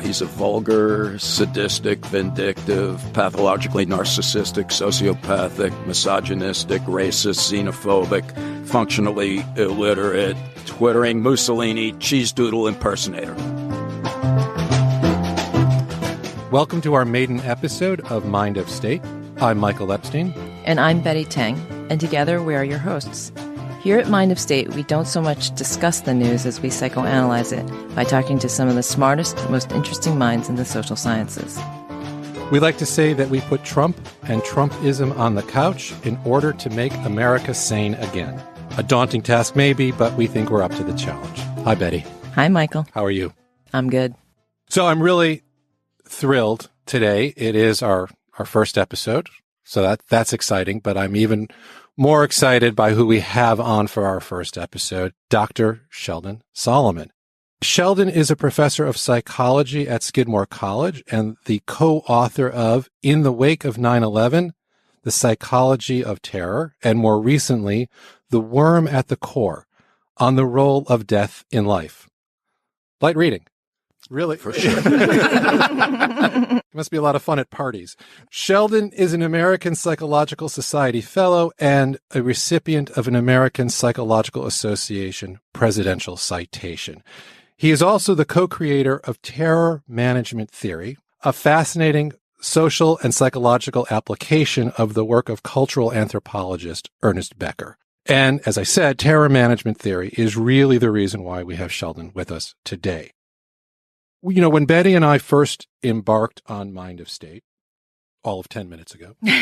He's a vulgar, sadistic, vindictive, pathologically narcissistic, sociopathic, misogynistic, racist, xenophobic, functionally illiterate, twittering Mussolini cheese doodle impersonator. Welcome to our maiden episode of Mind of State. I'm Michael Epstein. And I'm Betty Tang, and together we are your hosts. Here at Mind of State, we don't so much discuss the news as we psychoanalyze it by talking to some of the smartest, most interesting minds in the social sciences. We like to say that we put Trump and Trumpism on the couch in order to make America sane again. A daunting task maybe, but we think we're up to the challenge. Hi, Betty. Hi, Michael. How are you? I'm good. So I'm really thrilled today. It is our first episode, so that's exciting, but I'm even more excited by who we have on for our first episode, Dr. Sheldon Solomon. Sheldon is a professor of psychology at Skidmore College and the co-author of In the Wake of 9/11, The Psychology of Terror, and more recently, The Worm at the Core, on the Role of Death in Life. Light reading. Really? For sure. It must be a lot of fun at parties. Sheldon is an American Psychological Society Fellow and a recipient of an American Psychological Association Presidential Citation. He is also the co-creator of Terror Management Theory, a fascinating social and psychological application of the work of cultural anthropologist Ernest Becker. And as I said, Terror Management Theory is really the reason why we have Sheldon with us today. When Betty and I first embarked on Mind of State, all of 10 minutes ago. You're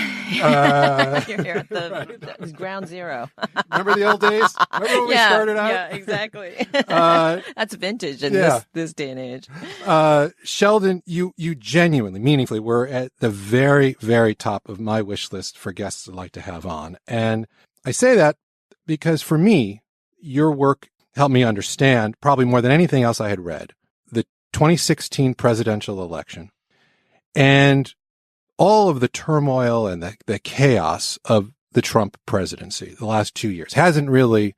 here at the ground zero. Remember the old days? Remember when we started out? Yeah, exactly. That's vintage in this day and age. Sheldon, you genuinely, meaningfully were at the very, very top of my wish list for guests I'd like to have on. And I say that because for me, your work helped me understand, probably more than anything else I had read, the 2016 presidential election and all of the turmoil and the chaos of the Trump presidency the last 2 years. The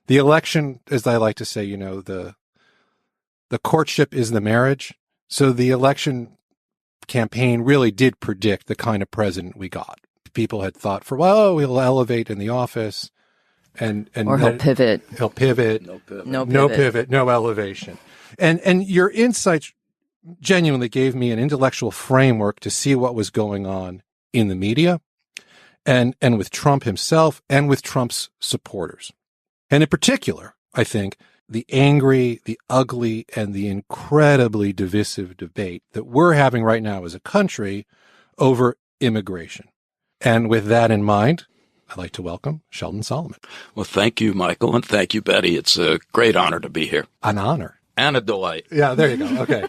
election, as I like to say, the courtship is the marriage. So the election campaign really did predict the kind of president we got. People had thought he'll elevate in the office or he'll pivot. He'll pivot. No pivot, no elevation. And your insights genuinely gave me an intellectual framework to see what was going on in the media and with Trump himself and with Trump's supporters. And in particular, I think, the angry, the ugly, and the incredibly divisive debate that we're having right now as a country over immigration. And with that in mind, I'd like to welcome Sheldon Solomon. Well, thank you, Michael, and thank you, Betty. It's a great honor to be here. An honor. And a delight. Yeah, there you go. Okay.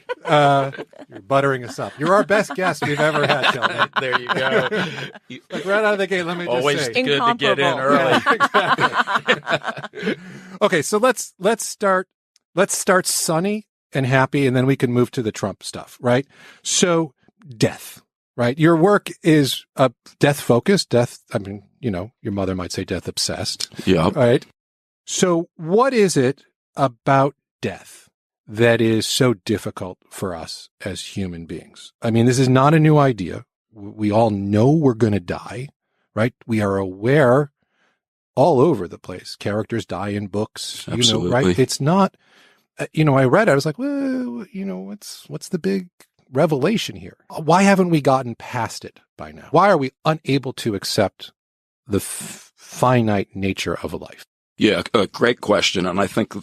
You're buttering us up. You're our best guest we've ever had, Sheldon. There you go. Like right out of the gate, let me just say. Always good to get in early. Yeah, exactly. Okay, so let's start sunny and happy, and then we can move to the Trump stuff, right? So death, right? Your work is death-focused. Your mother might say death-obsessed. Yeah. Right? So what is it about death that is so difficult for us as human beings? I mean, this is not a new idea. We all know we're going to die, right? We are aware all over the place. Characters die in books, Absolutely. Right? It's not, I read it. I was like, well, what's the big revelation here? Why haven't we gotten past it by now? Why are we unable to accept the finite nature of a life? Yeah, a great question. And I think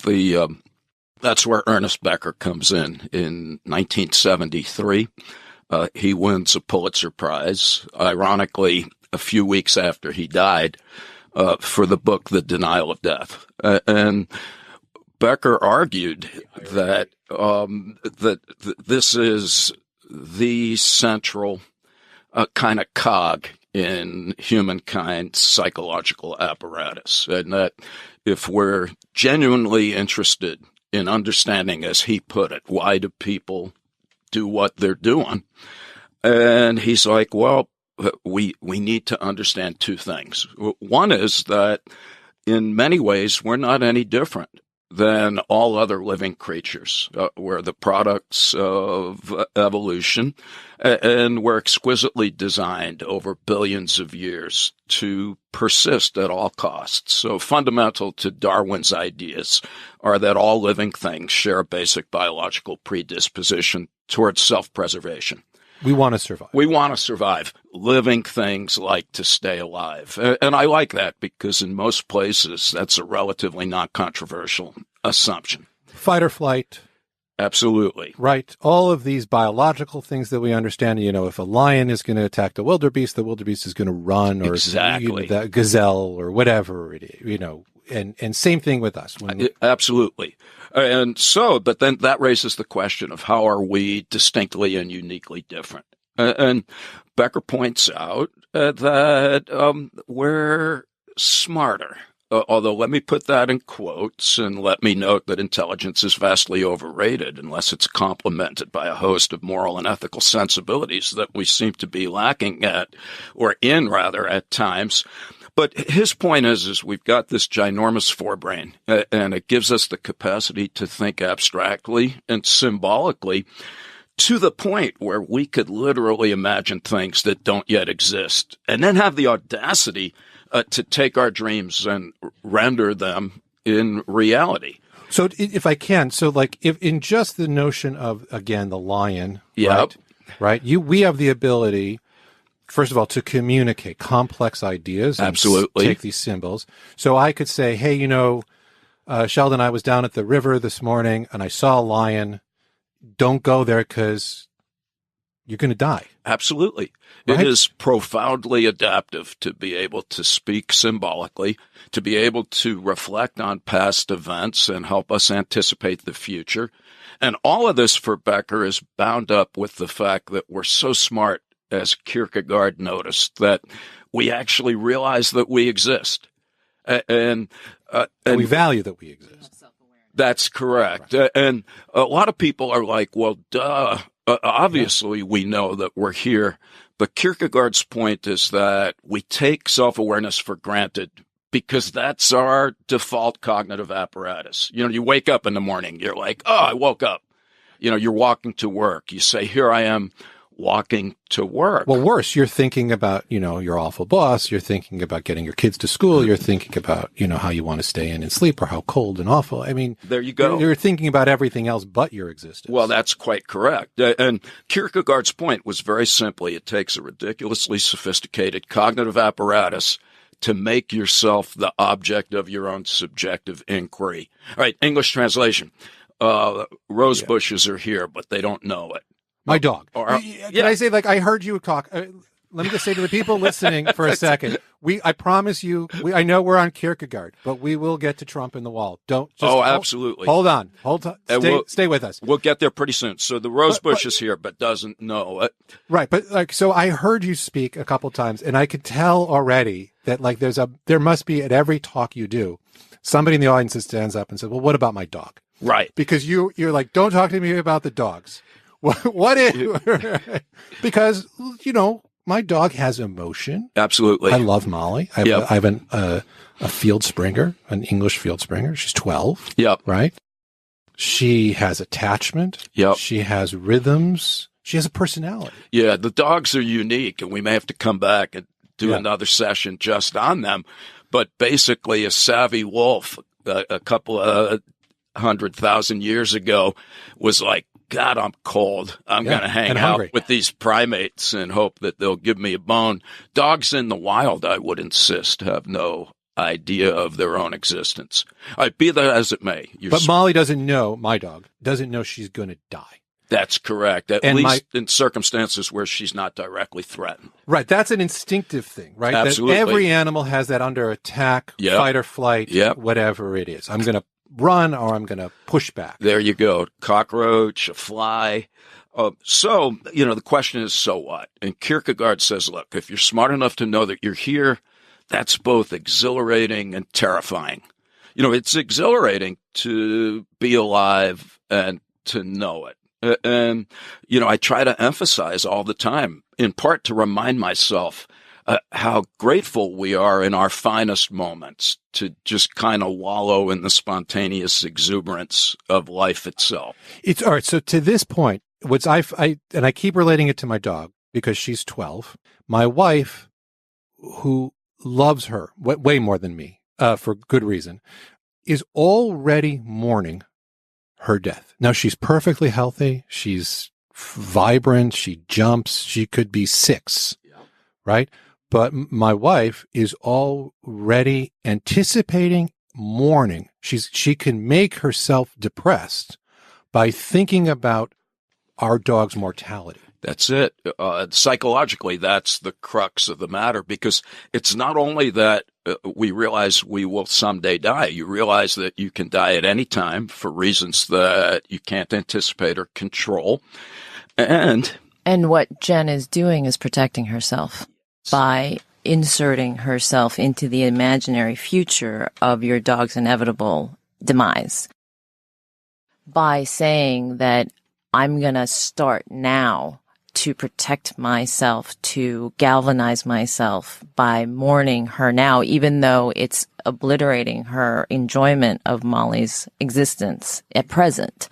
that's where Ernest Becker comes in 1973. He wins a Pulitzer Prize, ironically, a fefew weeks after he died, for the book, The Denial of Death. And Becker argued that this is the central kind of cog in humankind's psychological apparatus, and that if we're genuinely interested in understanding, as he put it, why do people do what they're doing? And he's like, well, we need to understand two things. One is that in many ways, we're not any different than all other living creatures. We're the products of evolution, and we're exquisitely designed over billions of years to persist at all costs. So fundamental to Darwin's ideas are that all living things share a basic biological predisposition towards self-preservation. We want to survive. We want to survive. Living things like to stay alive. And I like that because in most places, that's a relatively non-controversial assumption. Fight or flight. Absolutely. Right. All of these biological things that we understand, if a lion is going to attack the wildebeest is going to run, or exactly. The gazelle or whatever it is, and same thing with us. Absolutely. And so, but then that raises the question of how are we distinctly and uniquely different? And Becker points out that we're smarter. Although let me put that in quotes and let me note that intelligence is vastly overrated unless it's complemented by a host of moral and ethical sensibilities that we seem to be lacking at times. But his point is we've got this ginormous forebrain, and it gives us the capacity to think abstractly and symbolically to the point where we could literally imagine things that don't yet exist, and then have the audacity to take our dreams and render them in reality. So if I can, if in just the notion of, again, the lion, yep. right? We have the ability, first of all, to communicate complex ideas. And absolutely. Take these symbols. So I could say, hey, Sheldon, I was down at the river this morning and I saw a lion. Don't go there because you're going to die. Absolutely. Right? It is profoundly adaptive to be able to speak symbolically, to be able to reflect on past events and help us anticipate the future. And all of this for Becker is bound up with the fact that we're so smart, as Kierkegaard noticed, that we actually realize that we exist. And we value that we exist. That's correct. Right. And a lot of people are like, well, duh. Obviously, we know that we're here, but Kierkegaard's point is that we take self-awareness for granted because that's our default cognitive apparatus. You wake up in the morning, you're like, oh, I woke up. You're walking to work. You say, here I am walking to work. Well, worse, you're thinking about, your awful boss. You're thinking about getting your kids to school. You're thinking about, how you want to stay in and sleep or how cold and awful. I mean, there you go. You're thinking about everything else but your existence. Well, that's quite correct. And Kierkegaard's point was very simply, it takes a ridiculously sophisticated cognitive apparatus to make yourself the object of your own subjective inquiry. All right, English translation. Rose bushes are here, but they don't know it. My dog. Can I say, I heard you talk. Let me just say to the people listening for a second, I promise you, I know we're on Kierkegaard, but we will get to Trump in the wall. Absolutely. Hold on. Stay with us. We'll get there pretty soon. So the rose bush is here, but doesn't know it. Right. But so I heard you speak a couple times and I could tell already that there must be at every talk you do, somebody in the audience that stands up and says, well, what about my dog? Right. Because you're like, don't talk to me about the dogs. What is, because, my dog has emotion. Absolutely. I love Molly. I have a field springer, an English field springer. She's 12. Yep. Right. She has attachment. Yep. She has rhythms. She has a personality. Yeah. The dogs are unique and we may have to come back and do another session just on them. But basically a savvy wolf a couple of 100,000 years ago was like, God, I'm cold. I'm going to hang out with these primates and hope that they'll give me a bone. Dogs in the wild, I would insist, have no idea of their own existence. Be that as it may. But Molly doesn't know, my dog, doesn't know she's going to die. That's correct. At least in circumstances where she's not directly threatened. Right. That's an instinctive thing, right? Absolutely. That every animal has that under attack, fight or flight, whatever it is. I'm going to run or I'm going to push back. There you go. Cockroach, a fly. So, the question is, so what? And Kierkegaard says, look, if you're smart enough to know that you're here, that's both exhilarating and terrifying. It's exhilarating to be alive and to know it. And, I try to emphasize all the time, in part to remind myself how grateful we are in our finest moments to just kind of wallow in the spontaneous exuberance of life itself. It's all right. So to this point, I keep relating it to my dog because she's 12. My wife, who loves her way more than me, for good reason, is already mourning her death. Now, she's perfectly healthy. She's vibrant. She jumps. She could be 6, right? But my wife is already anticipating mourning. She can make herself depressed by thinking about our dog's mortality. That's it. Psychologically, that's the crux of the matter, because it's not only that we realize we will someday die. You realize that you can die at any time for reasons that you can't anticipate or control. And what Jen is doing is protecting herself by inserting herself into the imaginary future of your dog's inevitable demise. By saying that I'm going to start now to protect myself, to galvanize myself by mourning her now, even though it's obliterating her enjoyment of Molly's existence at present.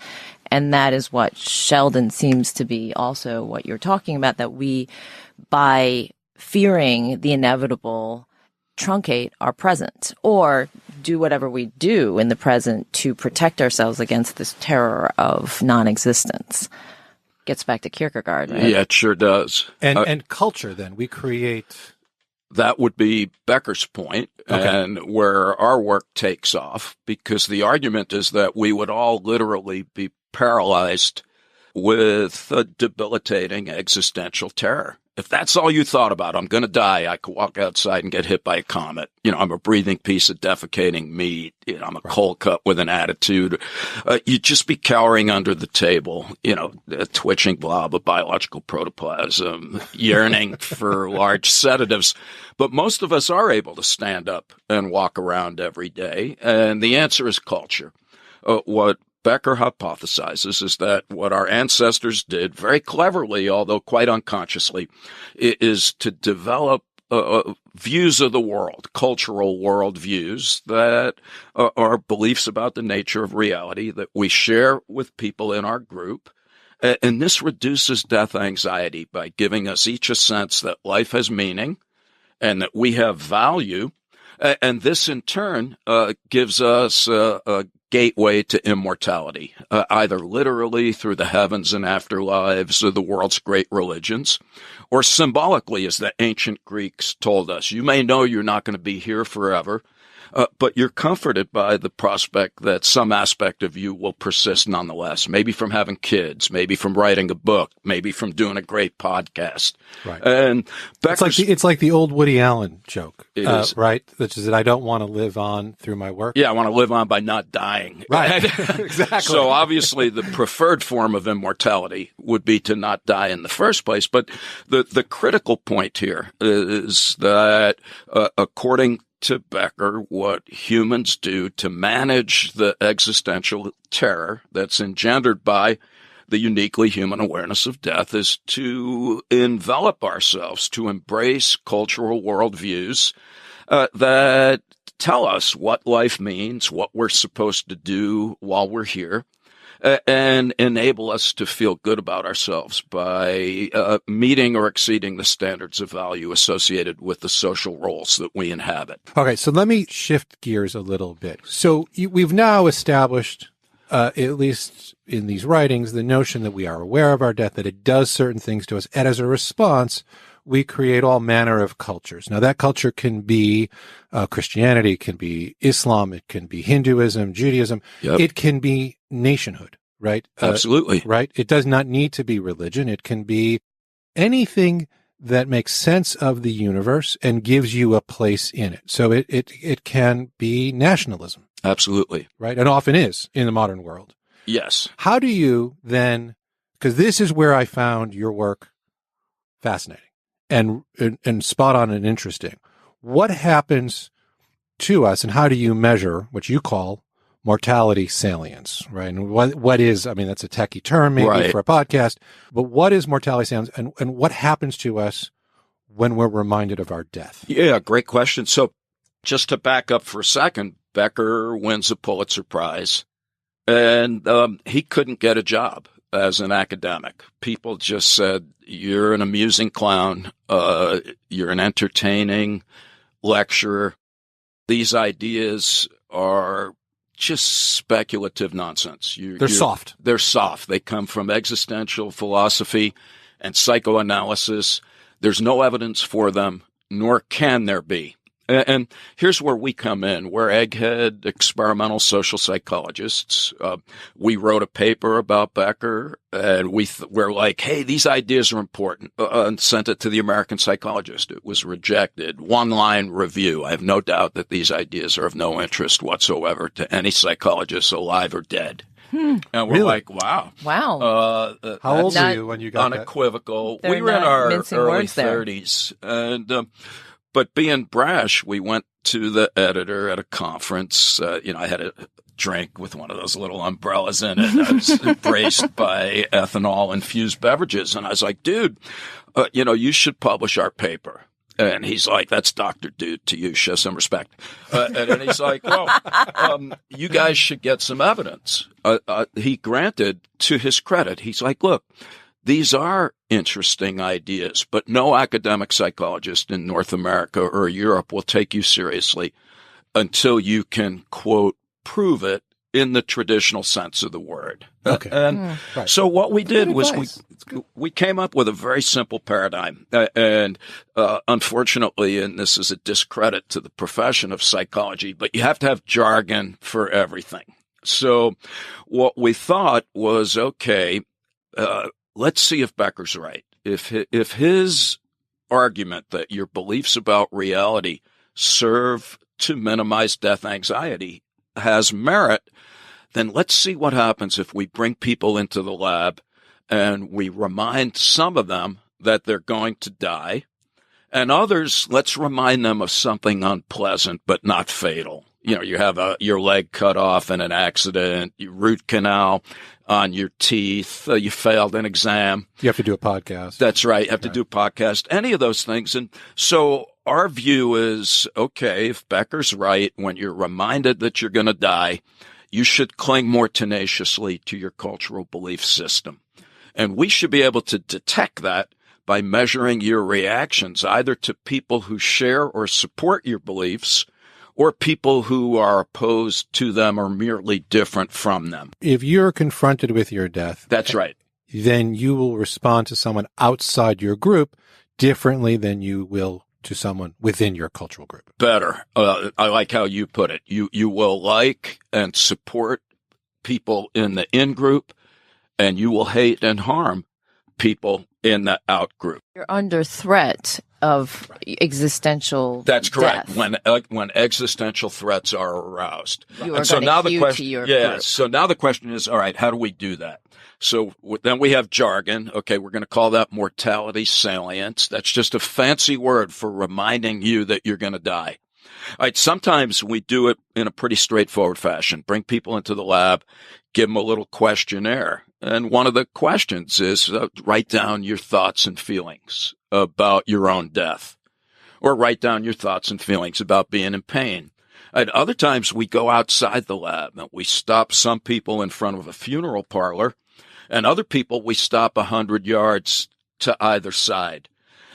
And that is what Sheldon seems to be also what you're talking about, that we, by fearing the inevitable, truncate our present or do whatever we do in the present to protect ourselves against this terror of non-existence. Gets back to Kierkegaard, right? Yeah, it sure does. And culture, then, we create... That would be Becker's point, okay. And where our work takes off, because the argument is that we would all literally be paralyzed with a debilitating existential terror. If that's all you thought about, I'm going to die, I could walk outside and get hit by a comet. I'm a breathing piece of defecating meat. I'm a cold cut with an attitude. You'd just be cowering under the table, a twitching blob of biological protoplasm, yearning for large sedatives. But most of us are able to stand up and walk around every day. And the answer is culture. What Becker hypothesizes is that what our ancestors did very cleverly, although quite unconsciously, is to develop views of the world, cultural world views that are beliefs about the nature of reality that we share with people in our group. And this reduces death anxiety by giving us each a sense that life has meaning and that we have value. And this, in turn, gives us a gateway to immortality, either literally through the heavens and afterlives of the world's great religions, or symbolically, as the ancient Greeks told us. You may know you're not going to be here forever, but you're comforted by the prospect that some aspect of you will persist nonetheless, maybe from having kids, maybe from writing a book, maybe from doing a great podcast. Right. And it's like the old Woody Allen joke, it is. Right? Which is that I don't want to live on through my work. Yeah, I want to live on by not dying. Right. Exactly. So obviously the preferred form of immortality would be to not die in the first place. But the critical point here is that according to Becker, what humans do to manage the existential terror that's engendered by the uniquely human awareness of death is to envelop ourselves, to embrace cultural worldviews that tell us what life means, what we're supposed to do while we're here, and enable us to feel good about ourselves by meeting or exceeding the standards of value associated with the social roles that we inhabit. Okay, so let me shift gears a little bit. So we've now established, at least in these writings, the notion that we are aware of our death, that it does certain things to us, and as a response, we create all manner of cultures. Now, that culture can be Christianity, it can be Islam, it can be Hinduism, Judaism. Yep. It can be nationhood, right? Absolutely. Right? It does not need to be religion. It can be anything that makes sense of the universe and gives you a place in it. So it can be nationalism. Absolutely. Right? And often is in the modern world. Yes. How do you then, because this is where I found your work fascinating and spot on and interesting. What happens to us and how do you measure what you call mortality salience, right? And what is, I mean, that's a techie term maybe right. for a podcast, but what is mortality salience and what happens to us when we're reminded of our death? Yeah, great question. So just to back up for a second, Becker wins a Pulitzer Prize, and he couldn't get a job as an academic. People just said, you're an amusing clown, you're an entertaining lecturer. These ideas are just speculative nonsense. They're soft. They're soft. They come from existential philosophy and psychoanalysis. There's no evidence for them, nor can there be. And here's where we come in. We're egghead experimental social psychologists. We wrote a paper about Becker, and we're like, hey, these ideas are important, and sent it to the American Psychologist. It was rejected. One-line review. I have no doubt that these ideas are of no interest whatsoever to any psychologist alive or dead. And we're Really? like, wow. Wow. How old were not you when you got that? Unequivocal. They're We were in not our mincing early words there. 30s. And but being brash, we went to the editor at a conference. I had a drink with one of those little umbrellas in it. I was embraced by ethanol-infused beverages. And I was like, dude, you should publish our paper. And he's like, that's Dr. Dude to you. Show some respect. And then he's like, well, you guys should get some evidence. He granted, to his credit, he's like, look, these are interesting ideas, but no academic psychologist in North America or Europe will take you seriously until you can, quote, prove it in the traditional sense of the word. Okay. And Right. so what we did was advice. we came up with a very simple paradigm. And unfortunately, and this is a discredit to the profession of psychology, but you have to have jargon for everything. So what we thought was, okay, let's see if Becker's right. If his argument that your beliefs about reality serve to minimize death anxiety has merit, then let's see what happens if we bring people into the lab and we remind some of them that they're going to die, and others, let's remind them of something unpleasant but not fatal. You have your leg cut off in an accident, you root canal on your teeth, you failed an exam. You have to do a podcast. That's right. You have to do a podcast, any of those things. And so our view is, okay, if Becker's right, when you're reminded that you're going to die, you should cling more tenaciously to your cultural belief system. And we should be able to detect that by measuring your reactions, either to people who share or support your beliefs, or people who are opposed to them or merely different from them. If you're confronted with your death, That's right. then you will respond to someone outside your group differently than you will to someone within your cultural group. Better. I like how you put it. You will like and support people in the in-group, and you will hate and harm people in the out-group. You're under threat of existential That's correct. death. When existential threats are aroused. You are And so going now to the hew question, to your yeah. group. So now the question is, all right, how do we do that? So then we have jargon. Okay, we're going to call that mortality salience. That's just a fancy word for reminding you that you're going to die. All right, sometimes we do it in a pretty straightforward fashion. Bring people into the lab, give them a little questionnaire. And one of the questions is write down your thoughts and feelings about your own death, or write down your thoughts and feelings about being in pain. At other times, we go outside the lab and we stop some people in front of a funeral parlor, and other people we stop 100 yards to either side.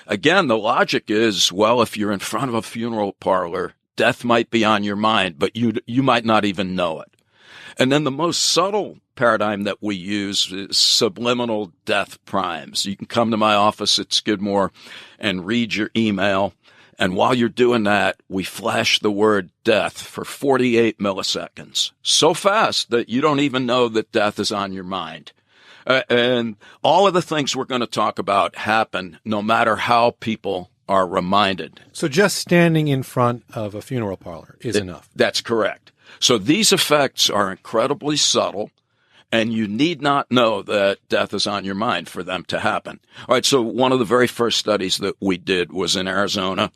Again, the logic is, well, if you're in front of a funeral parlor, death might be on your mind, but you might not even know it. And then the most subtle paradigm that we use is subliminal death primes. You can come to my office at Skidmore and read your email. And while you're doing that, we flash the word death for 48 milliseconds. So fast that you don't even know that death is on your mind. And all of the things we're going to talk about happen no matter how people are reminded. So just standing in front of a funeral parlor is enough. That's correct. So these effects are incredibly subtle, and you need not know that death is on your mind for them to happen. All right, so one of the very first studies that we did was in Arizona.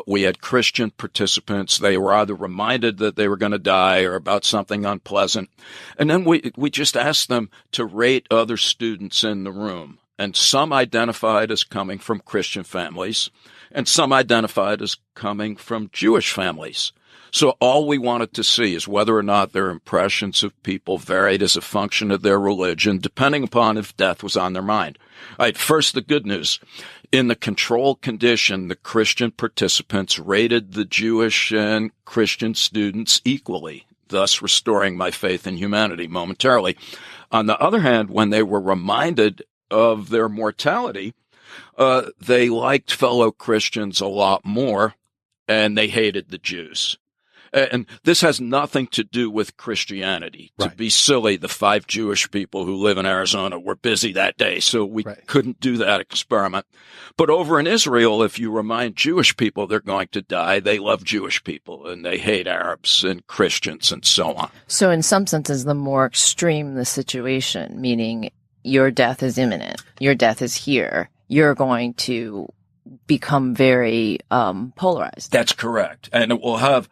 We had Christian participants. They were either reminded that they were going to die or about something unpleasant. And then we just asked them to rate other students in the room. and some identified as coming from Christian families, and some identified as coming from Jewish families. So all we wanted to see is whether or not their impressions of people varied as a function of their religion, depending upon if death was on their mind. All right, first, the good news. In the control condition, the Christian participants rated the Jewish and Christian students equally, thus restoring my faith in humanity momentarily. On the other hand, when they were reminded of their mortality, they liked fellow Christians a lot more, and they hated the Jews. And this has nothing to do with Christianity. Right. To be silly, the 5 Jewish people who live in Arizona were busy that day, so we couldn't do that experiment. But over in Israel, if you remind Jewish people they're going to die, they love Jewish people, and they hate Arabs and Christians and so on. So in some senses, the more extreme the situation, meaning your death is imminent, your death is here, you're going to become very polarized. That's correct. And it will have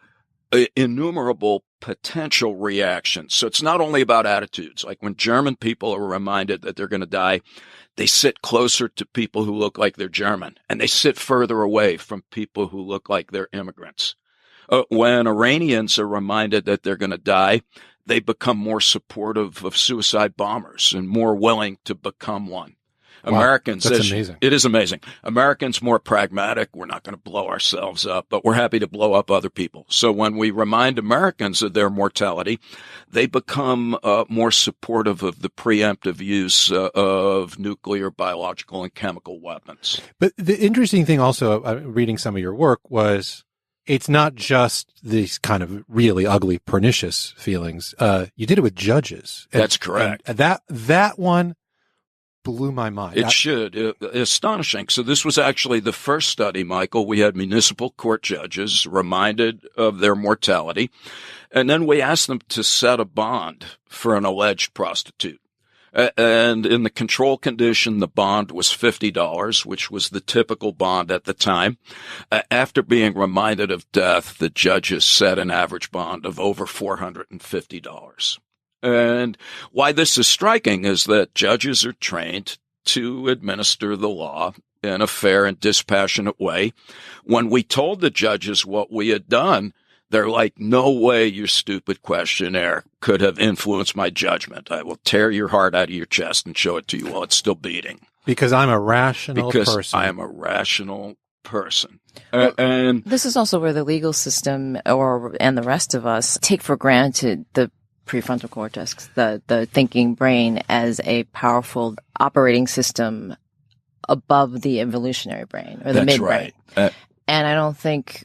innumerable potential reactions. So it's not only about attitudes. Like when German people are reminded that they're going to die, they sit closer to people who look like they're German, and they sit further away from people who look like they're immigrants. When Iranians are reminded that they're going to die, they become more supportive of suicide bombers and more willing to become one. Wow, Americans, that's amazing. It is amazing. Americans more pragmatic. We're not going to blow ourselves up, but we're happy to blow up other people. So when we remind Americans of their mortality, they become more supportive of the preemptive use of nuclear, biological, and chemical weapons. But the interesting thing also, reading some of your work, was it's not just these kind of really ugly, pernicious feelings. You did it with judges. That's correct. And that one blew my mind. It should. Astonishing. So this was actually the first study, Michael. We had municipal court judges reminded of their mortality, and then we asked them to set a bond for an alleged prostitute. And in the control condition, the bond was $50, which was the typical bond at the time. After being reminded of death, the judges set an average bond of over $450. And why this is striking is that judges are trained to administer the law in a fair and dispassionate way. When we told the judges what we had done, they're like, no way your stupid questionnaire could have influenced my judgment. I will tear your heart out of your chest and show it to you while it's still beating. Because I'm a rational person. Because I am a rational person. And this is also where the legal system and the rest of us take for granted the prefrontal cortex, the thinking brain, as a powerful operating system above the evolutionary brain or the midbrain. Right. And I don't think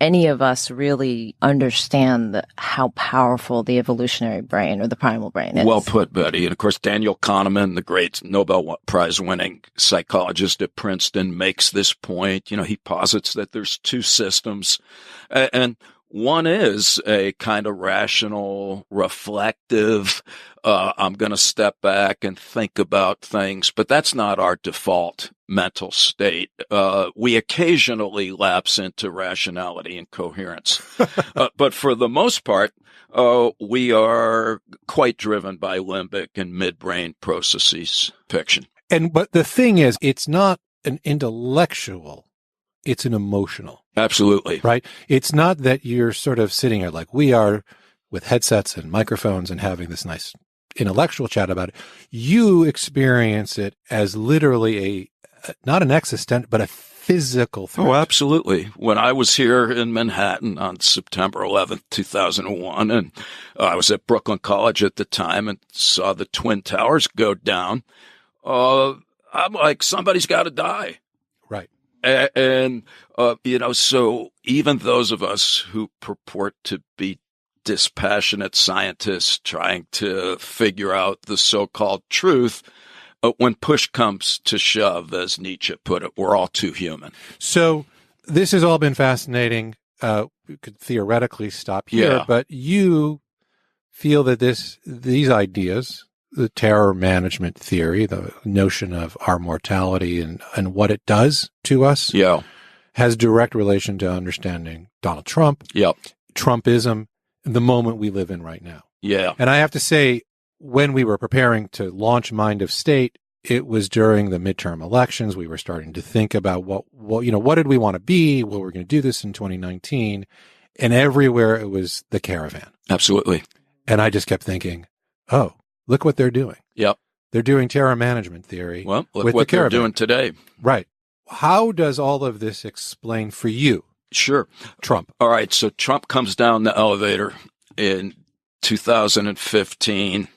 any of us really understand how powerful the evolutionary brain or the primal brain is. Well put, Betty. And of course, Daniel Kahneman, the great Nobel Prize winning psychologist at Princeton, makes this point. You know, he posits that there's 2 systems, and one is a kind of rational, reflective, I'm going to step back and think about things, but that's not our default mental state. We occasionally lapse into rationality and coherence. But for the most part, we are quite driven by limbic and midbrain processes fiction. But the thing is, it's not an intellectual, it's an emotional. Absolutely. Right? It's not that you're sort of sitting here like we are with headsets and microphones and having this nice intellectual chat about it. You experience it as literally not an existential, but a physical threat. Oh, absolutely. When I was here in Manhattan on September 11th, 2001, and I was at Brooklyn College at the time and saw the Twin Towers go down, I'm like, somebody's got to die. Right. And so even those of us who purport to be dispassionate scientists trying to figure out the so-called truth, when push comes to shove, as Nietzsche put it, we're all too human. So this has all been fascinating. We could theoretically stop here, but you feel that these ideas, the terror management theory, the notion of our mortality and what it does to us, has direct relation to understanding Donald Trump, Trumpism, the moment we live in right now. Yeah. And I have to say, when we were preparing to launch Mind of State, it was during the midterm elections. We were starting to think about what did we want to be? Well, we're going to do this in 2019. And everywhere it was the caravan. Absolutely. And I just kept thinking, oh, look what they're doing. Yep. They're doing terror management theory. Well, look what they're doing today. Right. How does all of this explain for you? Sure. Trump. All right. So Trump comes down the elevator in 2015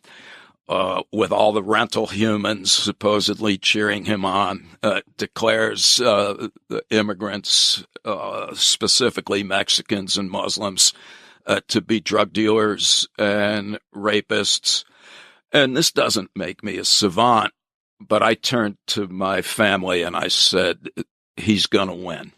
with all the rental humans supposedly cheering him on, declares the immigrants, specifically Mexicans and Muslims, to be drug dealers and rapists. And this doesn't make me a savant, but I turned to my family and I said, he's going to win.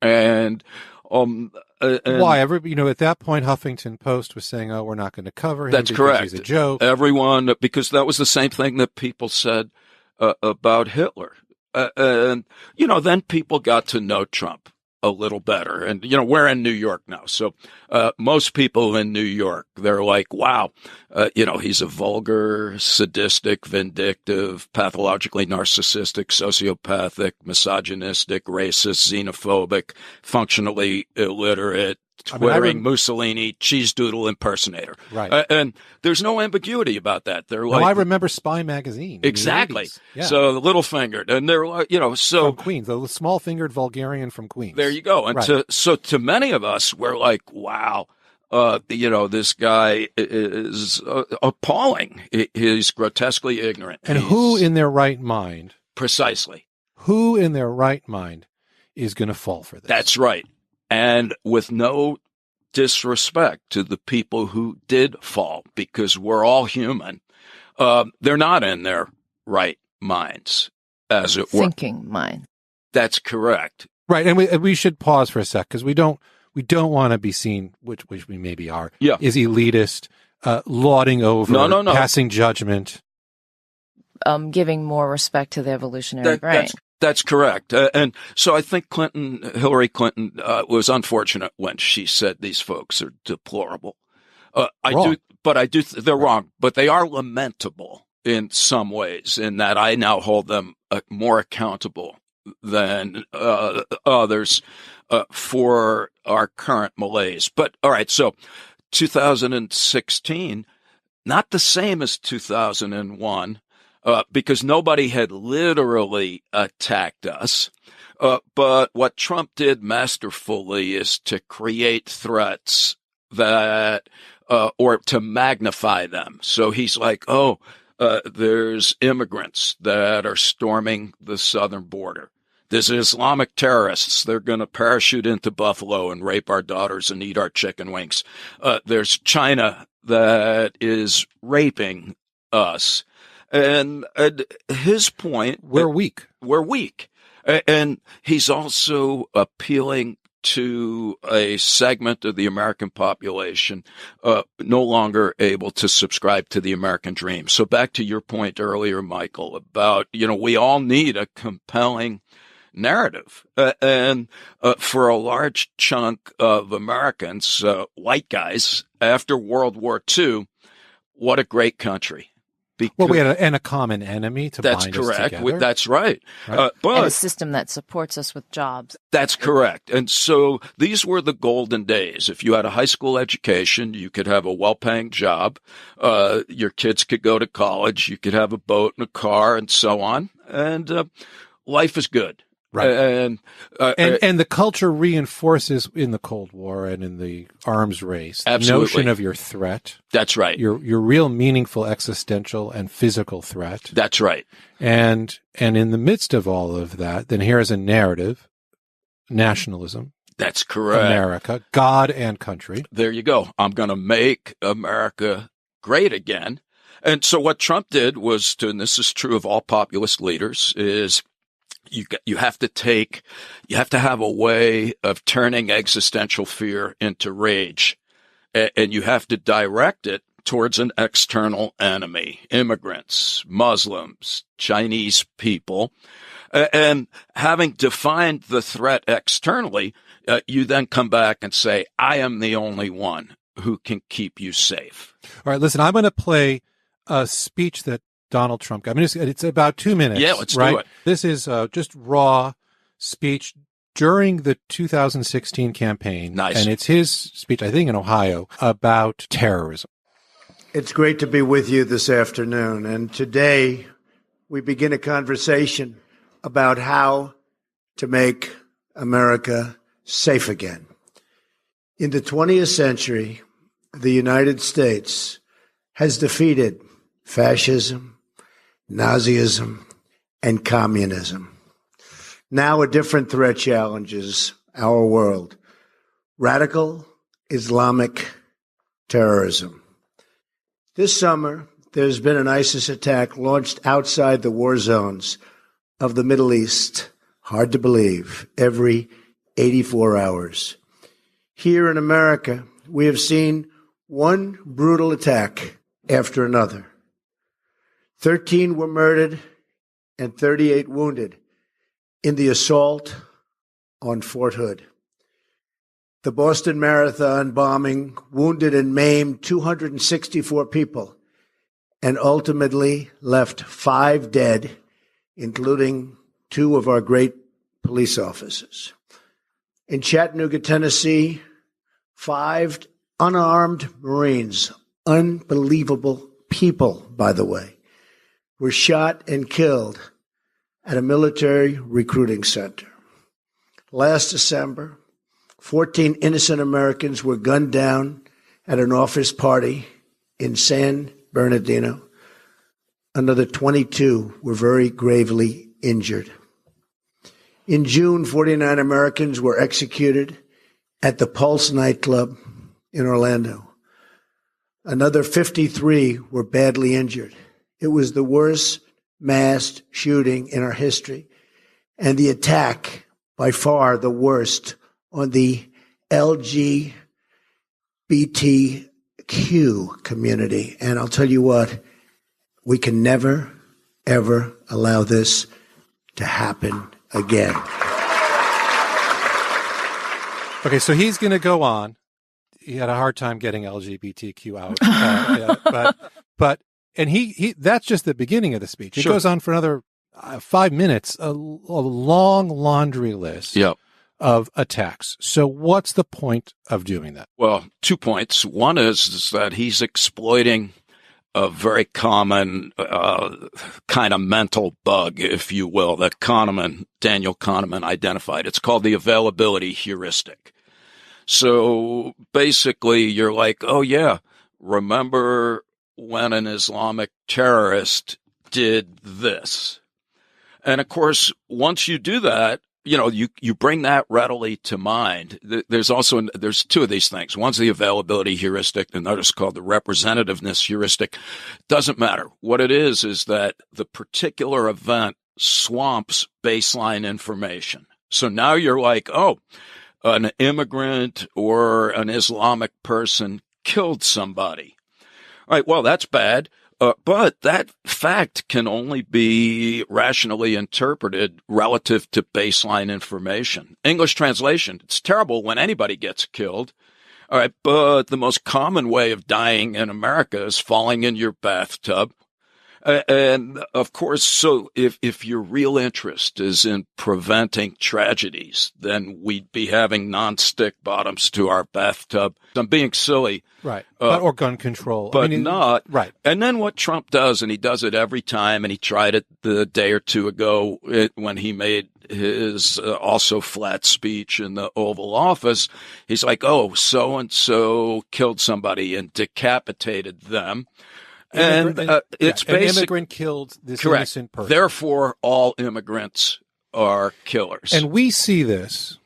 And why? At that point, Huffington Post was saying, "Oh, we're not going to cover him. That's because correct. He's a joke." Everyone, because that was the same thing that people said about Hitler, and then people got to know Trump a little better. And we're in New York now, so most people in New York, they're like, "Wow, he's a vulgar, sadistic, vindictive, pathologically narcissistic, sociopathic, misogynistic, racist, xenophobic, functionally illiterate, twittering Mussolini, cheese doodle impersonator." Right. And there's no ambiguity about that. They're I remember Spy Magazine. Exactly. Yeah. So the little-fingered, and they're like, so from Queens, the small-fingered vulgarian from Queens. There you go. And right. to many of us, we're like, wow, this guy is appalling. He's grotesquely ignorant. And who in their right mind? Precisely. Who in their right mind is going to fall for this? That's right. And with no disrespect to the people who did fall, because we're all human, they're not in their right minds, as it were. Thinking mind. That's correct. Right. And we should pause for a sec, because we don't want to be seen, which we maybe are, is elitist, lauding over, passing judgment. Giving more respect to the evolutionary brain. That's correct. And so I think Hillary Clinton, was unfortunate when she said these folks are deplorable. They're wrong, but they are lamentable in some ways, in that I now hold them more accountable than others for our current malaise. But all right, so 2016, not the same as 2001. Because nobody had literally attacked us. But what Trump did masterfully is to create threats that, or to magnify them. So he's like, there's immigrants that are storming the southern border. There's Islamic terrorists. They're going to parachute into Buffalo and rape our daughters and eat our chicken wings. There's China that is raping us. And at his point, we're weak. And he's also appealing to a segment of the American population no longer able to subscribe to the American dream. So back to your point earlier, Michael, about, we all need a compelling narrative. And for a large chunk of Americans, white guys, after World War II, what a great country. Well, we had a common enemy to bind us together. That's correct. That's right. But and a system that supports us with jobs. That's correct. And so these were the golden days. If you had a high school education, you could have a well-paying job. Your kids could go to college. You could have a boat and a car and so on. And life is good. Right. And the culture reinforces in the Cold War and in the arms race the notion of your threat. That's right. Your real meaningful existential and physical threat. That's right. And in the midst of all of that, then here's a narrative, nationalism. That's correct. America, God and country. There you go. I'm going to make America great again. And so what Trump did was and this is true of all populist leaders, is you have to have a way of turning existential fear into rage, and you have to direct it towards an external enemy, immigrants, Muslims, Chinese people. And having defined the threat externally, you then come back and say, I am the only one who can keep you safe. All right, listen, I'm going to play a speech that Donald Trump. I mean, it's about 2 minutes. Yeah, let's right? do it. This is just raw speech during the 2016 campaign. Nice. And it's his speech, I think, in Ohio about terrorism. It's great to be with you this afternoon. And today we begin a conversation about how to make America safe again. In the 20th century, the United States has defeated fascism, Nazism, and communism. Now a different threat challenges our world: radical Islamic terrorism. This summer, there's been an ISIS attack launched outside the war zones of the Middle East. Hard to believe, every 84 hours. Here in America, we have seen one brutal attack after another. 13 were murdered and 38 wounded in the assault on Fort Hood. The Boston Marathon bombing wounded and maimed 264 people and ultimately left 5 dead, including 2 of our great police officers. In Chattanooga, Tennessee, 5 unarmed Marines, unbelievable people, by the way, were shot and killed at a military recruiting center. Last December, 14 innocent Americans were gunned down at an office party in San Bernardino. Another 22 were very gravely injured. In June, 49 Americans were executed at the Pulse nightclub in Orlando. Another 53 were badly injured. It was the worst mass shooting in our history, and the attack, by far the worst, on the LGBTQ community. And I'll tell you what, we can never, ever allow this to happen again. Okay, so he's going to go on. He had a hard time getting LGBTQ out, and he that's just the beginning of the speech. It Sure. goes on for another 5 minutes, a long laundry list of attacks. So what's the point of doing that? Well, 2 points. One is that he's exploiting a very common kind of mental bug, if you will, that Daniel Kahneman identified. It's called the availability heuristic. So basically, you're like, oh, yeah, remember when an Islamic terrorist did this? And of course, once you do that, you bring that readily to mind. There's 2 of these things. One's the availability heuristic, and another's called the representativeness heuristic. Doesn't matter. What it is that the particular event swamps baseline information. So now you're like, oh, an immigrant or an Islamic person killed somebody. All right, well, that's bad. But that fact can only be rationally interpreted relative to baseline information. English translation, it's terrible when anybody gets killed. All right, but the most common way of dying in America is falling in your bathtub. And of course, so if your real interest is in preventing tragedies, then we'd be having non-stick bottoms to our bathtub. I'm being silly. Right. Or gun control. But not. Right. And then what Trump does, and he does it every time, and he tried it the day or two ago when he made his also flat speech in the Oval Office, he's like, oh, so-and-so killed somebody and decapitated them. And it's basically an immigrant killed this correct. Innocent person. Therefore, all immigrants are killers. And we see this,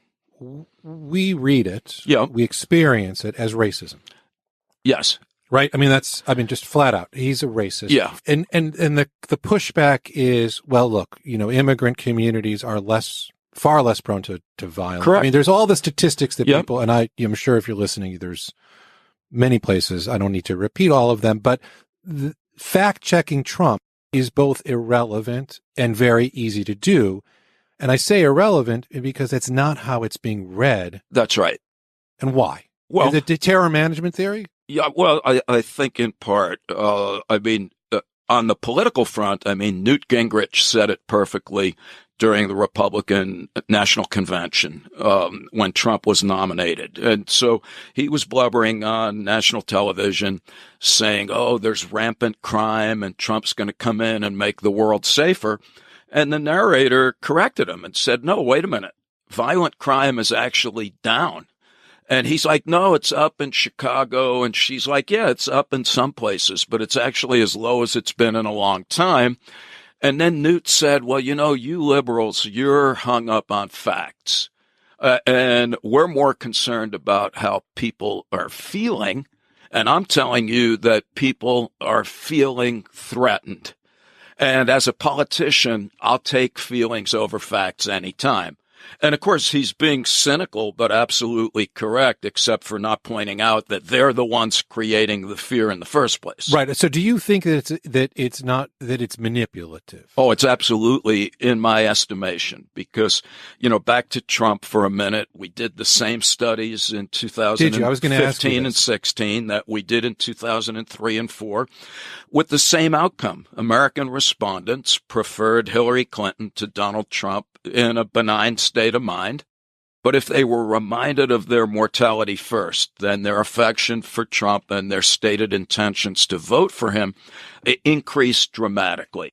we read it, we experience it as racism. Yes. Right? I mean, just flat out. He's a racist. Yeah. And the pushback is, well, look, immigrant communities are far less prone to violence. Correct. I mean, there's all the statistics that people, and I'm sure if you're listening, there's many places, I don't need to repeat all of them, but fact-checking Trump is both irrelevant and very easy to do. And I say irrelevant because that's not how it's being read. That's right. And why? Well, is it the terror management theory? Yeah, well, I think in part, on the political front, I mean, Newt Gingrich said it perfectly during the Republican National Convention when Trump was nominated. And so he was blubbering on national television saying, oh, there's rampant crime and Trump's going to come in and make the world safer. And the narrator corrected him and said, no, wait a minute. Violent crime is actually down. And he's like, no, it's up in Chicago. And she's like, yeah, it's up in some places, but it's actually as low as it's been in a long time. And then Newt said, well, you know, you liberals, you're hung up on facts. And we're more concerned about how people are feeling. And I'm telling you that people are feeling threatened. And as a politician, I'll take feelings over facts anytime. And of course, he's being cynical, but absolutely correct, except for not pointing out that they're the ones creating the fear in the first place. Right. So do you think that it's manipulative? Oh, it's absolutely, in my estimation, because, you know, back to Trump for a minute, we did the same studies in 2015 and 16 that we did in 2003 and 4 with the same outcome. American respondents preferred Hillary Clinton to Donald Trump in a benign state of mind. But if they were reminded of their mortality first, then their affection for Trump and their stated intentions to vote for him increased dramatically.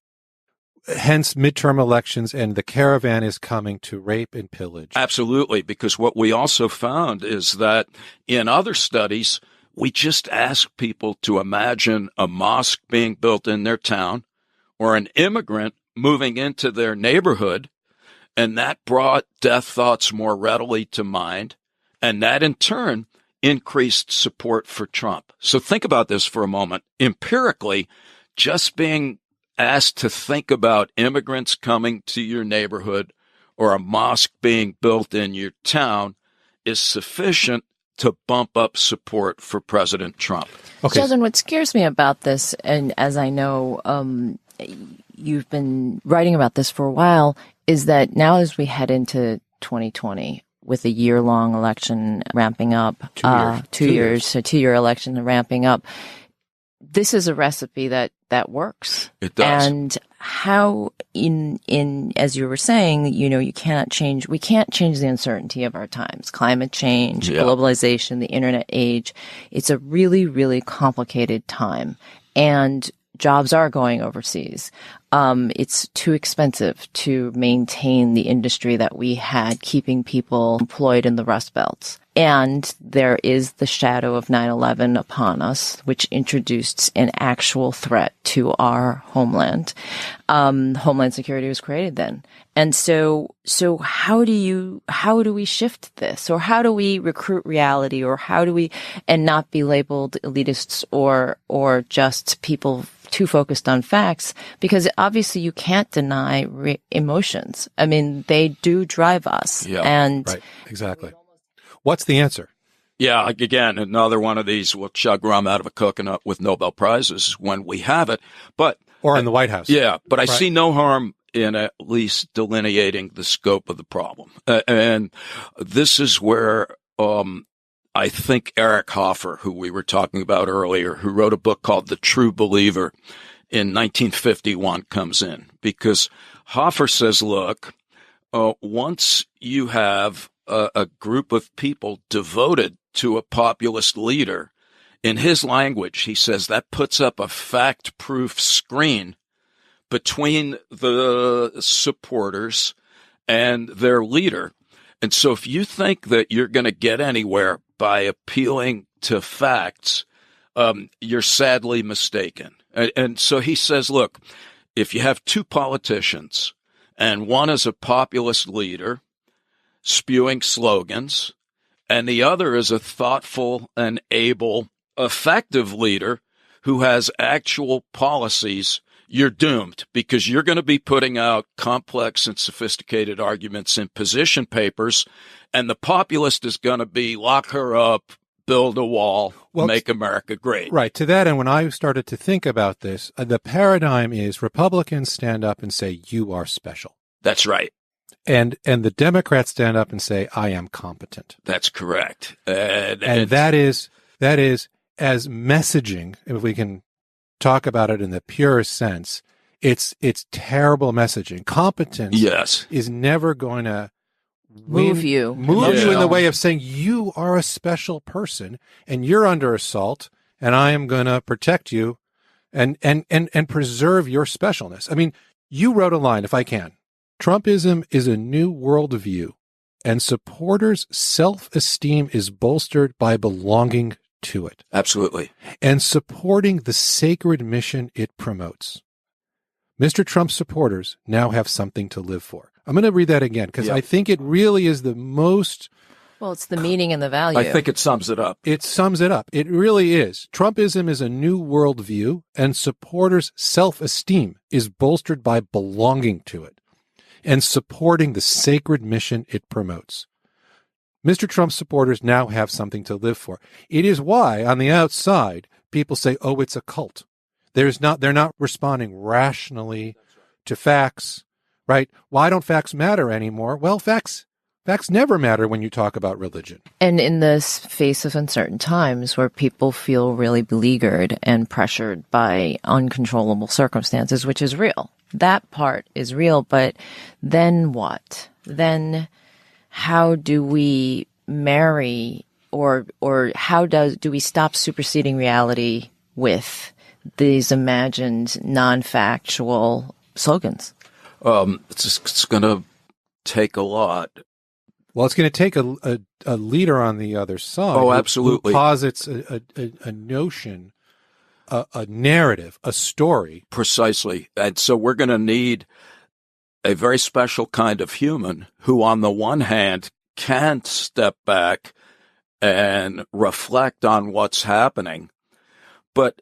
Hence, midterm elections and the caravan is coming to rape and pillage. Absolutely, because what we also found is that in other studies, we just asked people to imagine a mosque being built in their town or an immigrant moving into their neighborhood. And that brought death thoughts more readily to mind. And that in turn increased support for Trump. So think about this for a moment. Empirically, just being asked to think about immigrants coming to your neighborhood or a mosque being built in your town is sufficient to bump up support for President Trump. Okay. Sheldon, what scares me about this, and as I know, you've been writing about this for a while, is that now as we head into 2020 with a year-long election ramping up, 2 years, so 2-year election ramping up, this is a recipe that works. It does. And how in as you were saying, you know, we can't change the uncertainty of our times. Climate change, globalization, the internet age. It's a really, really complicated time. And jobs are going overseas. It's too expensive to maintain the industry that we had, keeping people employed in the Rust Belts. And there is the shadow of 9/11 upon us, which introduced an actual threat to our homeland. Homeland Security was created then. And so how do we shift this? Or how do we recruit reality? Or how do we, and not be labeled elitists or just people too focused on facts? Because obviously you can't deny emotions. I mean, they do drive us. Yeah, and right, exactly. What's the answer? Yeah, again, another one of these, we'll chug rum out of a coconut with Nobel Prizes when we have it. Or in the White House. Yeah, but I right. see no harm in at least delineating the scope of the problem. And this is where I think Eric Hoffer, who we were talking about earlier, who wrote a book called The True Believer in 1951, comes in. Because Hoffer says, look, once you have a group of people devoted to a populist leader, in his language, he says that puts up a fact-proof screen between the supporters and their leader. And so if you think that you're going to get anywhere by appealing to facts, you're sadly mistaken. And so he says, look, if you have two politicians and one is a populist leader spewing slogans, and the other is a thoughtful and able, effective leader who has actual policies, you're doomed, because you're going to be putting out complex and sophisticated arguments in position papers, and the populist is going to be lock her up, build a wall, make America great. Right. To that end, when I started to think about this, the paradigm is Republicans stand up and say, you are special. That's right. And the Democrats stand up and say, I am competent. That's correct. And that is as messaging, if we can talk about it in the purest sense, it's terrible messaging. Competence is never going to move you in the way of saying you are a special person and you're under assault and I am going to protect you and preserve your specialness. I mean, you wrote a line, if I can. Trumpism is a new worldview, and supporters' self-esteem is bolstered by belonging to it. Absolutely. And supporting the sacred mission it promotes. Mr. Trump's supporters now have something to live for. I'm going to read that again because I think it really is the most... Well, it's the meaning and the value. I think it sums it up. It sums it up. It really is. Trumpism is a new worldview, and supporters' self-esteem is bolstered by belonging to it and supporting the sacred mission it promotes. Mr. Trump's supporters now have something to live for. It is why, on the outside, people say, oh, it's a cult. They're not responding rationally to facts, right? Why don't facts matter anymore? Well, facts never matter when you talk about religion. And in this face of uncertain times where people feel really beleaguered and pressured by uncontrollable circumstances, which is real. That part is real, but then what? Then how do we marry or how do we stop superseding reality with these imagined non-factual slogans? It's going to take a lot. Well, it's going to take a leader on the other side. Oh, absolutely. Who posits a notion, a narrative, a story. Precisely. And so we're going to need a very special kind of human who, on the one hand, can step back and reflect on what's happening. But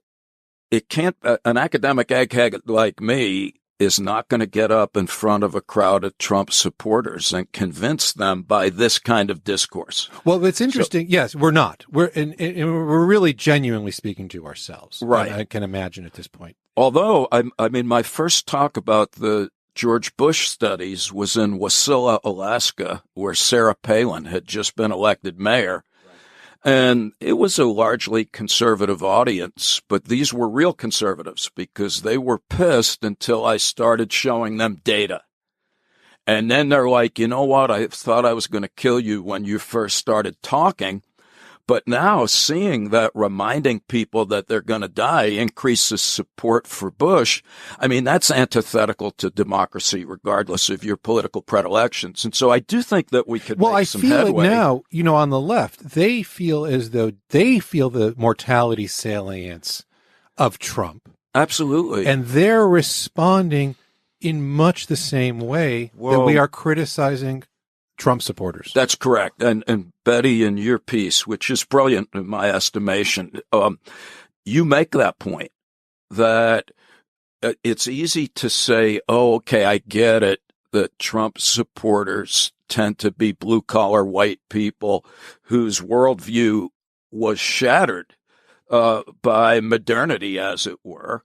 it can't, an academic egghead like me is not going to get up in front of a crowd of Trump supporters and convince them by this kind of discourse. Well, it's interesting. Yes, we're not. We're really genuinely speaking to ourselves. Right. I can imagine at this point. Although, I mean, my first talk about the George Bush studies was in Wasilla, Alaska, where Sarah Palin had just been elected mayor. And it was a largely conservative audience, but these were real conservatives because they were pissed until I started showing them data. And then they're like, you know what? I thought I was going to kill you when you first started talking. But now seeing that reminding people that they're going to die increases support for Bush, I mean, that's antithetical to democracy, regardless of your political predilections. And so I do think that we could make some headway. Well, I feel it now, on the left, they feel as though they feel the mortality salience of Trump. Absolutely. And they're responding in much the same way that we are criticizing Trump supporters. That's correct. And Betty, in your piece, which is brilliant in my estimation, you make that point that it's easy to say, oh, okay, I get it, that Trump supporters tend to be blue-collar white people whose worldview was shattered by modernity, as it were.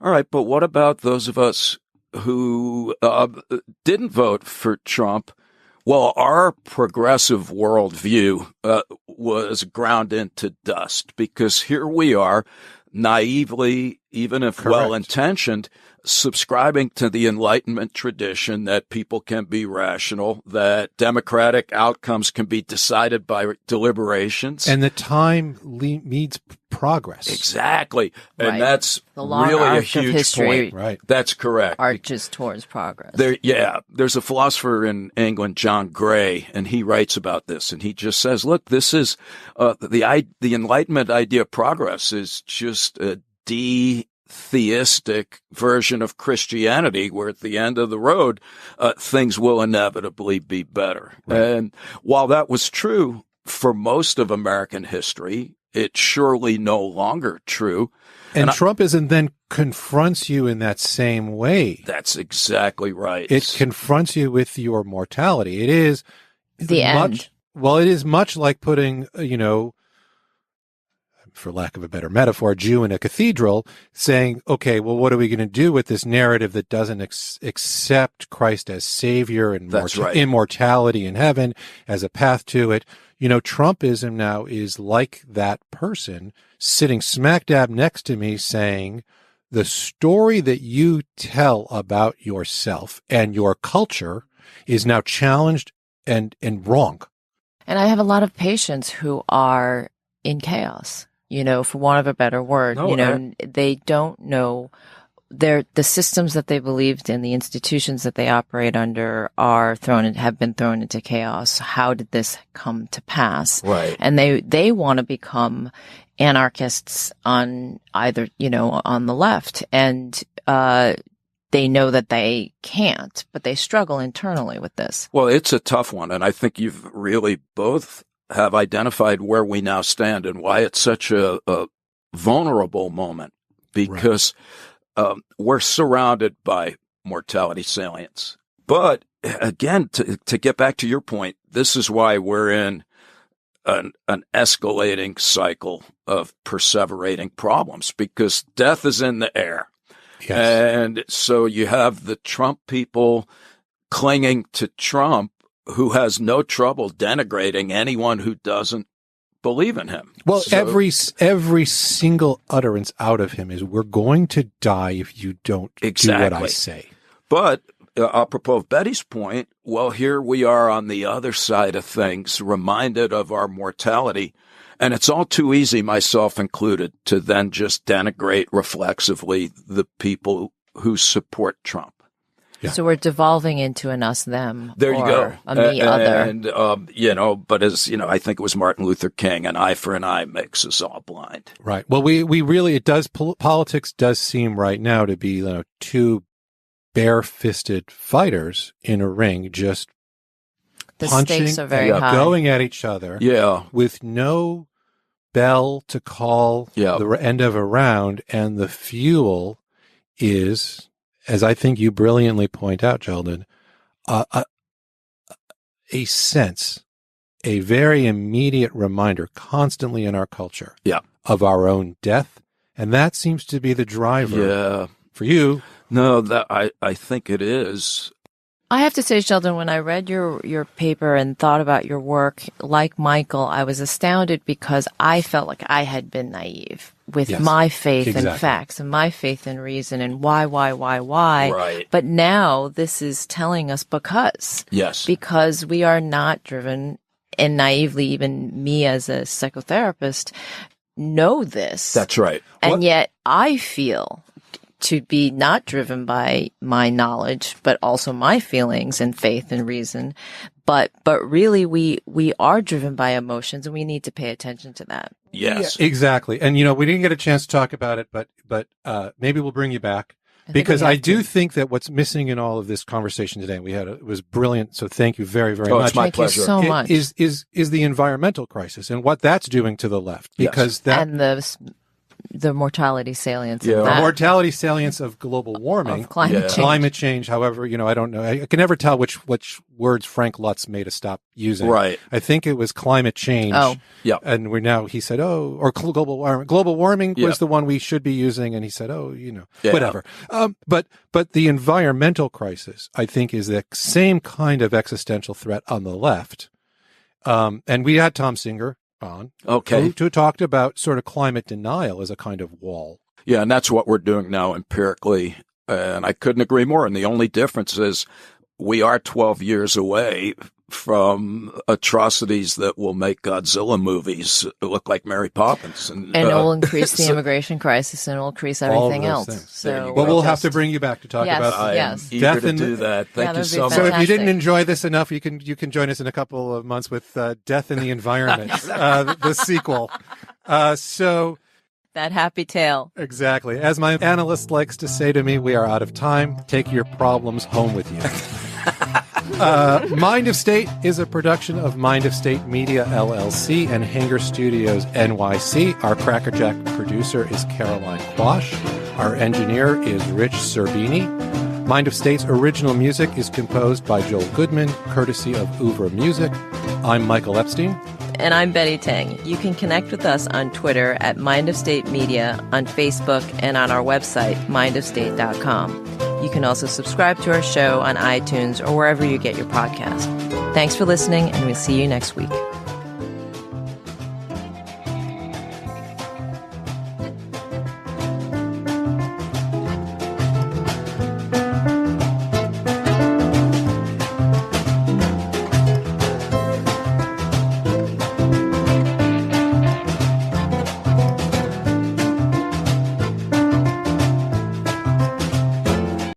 All right, but what about those of us who didn't vote for Trump? Well, our progressive worldview was ground into dust because here we are, naively, even if well-intentioned, subscribing to the Enlightenment tradition that people can be rational, that democratic outcomes can be decided by deliberations. And the time needs progress. Exactly. Right. And that's the long really a arc of huge history point. Right. That's correct. Arches towards progress. There's a philosopher in England, John Gray, and he writes about this, and he just says, look, this is the Enlightenment idea of progress is just a theistic version of Christianity, where at the end of the road, things will inevitably be better. Right. And while that was true for most of American history, it's surely no longer true. And Trumpism then confronts you in that same way. That's exactly right. It confronts you with your mortality. It is the end. Well, it is much like putting, for lack of a better metaphor, a Jew in a cathedral, saying, okay, well, what are we going to do with this narrative that doesn't accept Christ as Savior and immortality in heaven as a path to it? Trumpism now is like that person sitting smack dab next to me saying, the story that you tell about yourself and your culture is now challenged and wrong. And I have a lot of patients who are in chaos, for want of a better word. They don't know the systems that they believed in, the institutions that they operate under have been thrown into chaos. How did this come to pass? Right. And they want to become anarchists on either, on the left. And, they know that they can't, but they struggle internally with this. Well, it's a tough one. And I think you've really both have identified where we now stand and why it's such a vulnerable moment, because we're surrounded by mortality salience. But again, to get back to your point, this is why we're in an escalating cycle of perseverating problems, because death is in the air. Yes. And so you have the Trump people clinging to Trump, who has no trouble denigrating anyone who doesn't believe in him. Well, every single utterance out of him is, "We're going to die if you don't do what I say." But apropos of Betty's point, well, here we are on the other side of things, reminded of our mortality. And it's all too easy, myself included, to then just denigrate reflexively the people who support Trump. Yeah. So we're devolving into an us-them. There you go. A me-other. And, but as, I think it was Martin Luther King, an eye for an eye makes us all blind. Right. Well, we really, politics does seem right now to be two bare-fisted fighters in a ring, just the punching, stakes are very high. Going at each other, with no bell to call the end of a round, and the fuel is, as I think you brilliantly point out, Sheldon, a sense, a very immediate reminder, constantly in our culture, of our own death, and that seems to be the driver for you. No, that I think it is. I have to say, Sheldon, when I read your paper and thought about your work, like Michael, I was astounded because I felt like I had been naive with my faith in facts and my faith in reason and why. Right. But now this is telling us because. Yes. Because we are not driven, and naively, even me as a psychotherapist, know this. That's right. And yet I feel to be not driven by my knowledge, but also my feelings and faith and reason. But really we are driven by emotions, and we need to pay attention to that. Yes. Yeah, exactly. And, we didn't get a chance to talk about it, but maybe we'll bring you back, because I do think that what's missing in all of this conversation today, it was brilliant. So thank you very, very much. It's my pleasure. Thank you so much. Is the environmental crisis and what that's doing to the left, because and the mortality salience of that. The mortality salience of global warming, of climate change. However, I don't know. I can never tell which words Frank Lutz made us stop using. Right. I think it was climate change. Oh. Yeah. And he said, or global warming. Global warming was the one we should be using. And he said, whatever. But the environmental crisis, I think, is the same kind of existential threat on the left. And we had Tom Singer on, who talked about sort of climate denial as a kind of wall. Yeah, and that's what we're doing now empirically, and I couldn't agree more. And the only difference is we are 12 years away from atrocities that will make Godzilla movies look like Mary Poppins. And it will increase the immigration crisis, and it will increase everything else. Things. So we'll have to bring you back to talk about death and do that. Thank you so much. So if you didn't enjoy this enough, you can join us in a couple of months with Death in the Environment, the sequel. So that happy tale. Exactly. As my analyst likes to say to me, we are out of time. Take your problems home with you. Mind of State is a production of Mind of State Media, LLC, and Hanger Studios, NYC. Our crackerjack producer is Caroline Quash. Our engineer is Rich Serbini. Mind of State's original music is composed by Joel Goodman, courtesy of Oeuvre Music. I'm Michael Epstein. And I'm Betty Tang. You can connect with us on Twitter at Mind of State Media, on Facebook, and on our website, mindofstate.com. You can also subscribe to our show on iTunes or wherever you get your podcast. Thanks for listening, and we'll see you next week.